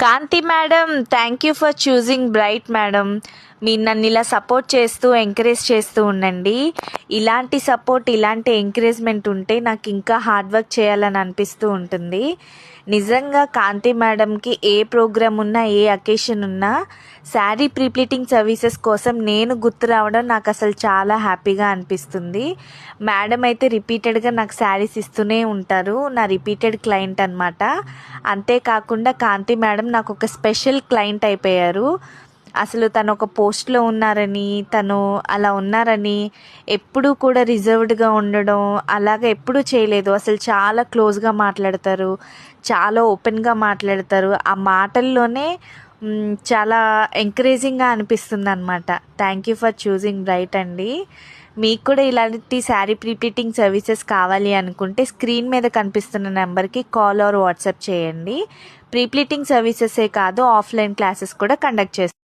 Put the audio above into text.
Kanthi madam, thank you for choosing bright madam. మీరు నన్ను ఇలా సపోర్ట్ చేస్తూ ఎంకరేజ్ చేస్తూ ఉండండి. ఇలాంటి సపోర్ట్, ఇలాంటి ఎంకరేజ్మెంట్ ఉంటే నాకు ఇంకా హార్డ్ వర్క్ చేయాలని అనిపిస్తూ ఉంటుంది. నిజంగా కాంతి మేడంకి ఏ ప్రోగ్రామ్ ఉన్నా, ఏ అకేషన్ ఉన్నా శారీ ప్రీప్లీటింగ్ సర్వీసెస్ కోసం నేను గుర్తు రావడం నాకు అసలు చాలా హ్యాపీగా అనిపిస్తుంది. మేడం అయితే రిపీటెడ్గా నాకు శారీస్ ఇస్తూనే ఉంటారు. నా రిపీటెడ్ క్లయింట్ అనమాట. అంతేకాకుండా కాంతి మేడం నాకు ఒక స్పెషల్ క్లయింట్ అయిపోయారు. అసలు తను ఒక పోస్ట్లో ఉన్నారని, తను అలా ఉన్నారని, ఎప్పుడూ కూడా రిజర్వ్డ్గా ఉండడం అలాగే ఎప్పుడూ చేయలేదు. అసలు చాలా క్లోజ్గా మాట్లాడతారు, చాలా ఓపెన్గా మాట్లాడతారు. ఆ మాటల్లోనే చాలా ఎంకరేజింగ్గా అనిపిస్తుంది అనమాట. Thank you for choosing bright అండి. మీకు కూడా ఇలాంటి శారీ ప్రీప్లీటింగ్ సర్వీసెస్ కావాలి అనుకుంటే స్క్రీన్ మీద కనిపిస్తున్న నెంబర్కి కాల్ ఆర్ వాట్సాప్ చేయండి. ప్రీప్లీటింగ్ సర్వీసెసే కాదు, ఆఫ్లైన్ క్లాసెస్ కూడా కండక్ట్ చేస్తాం.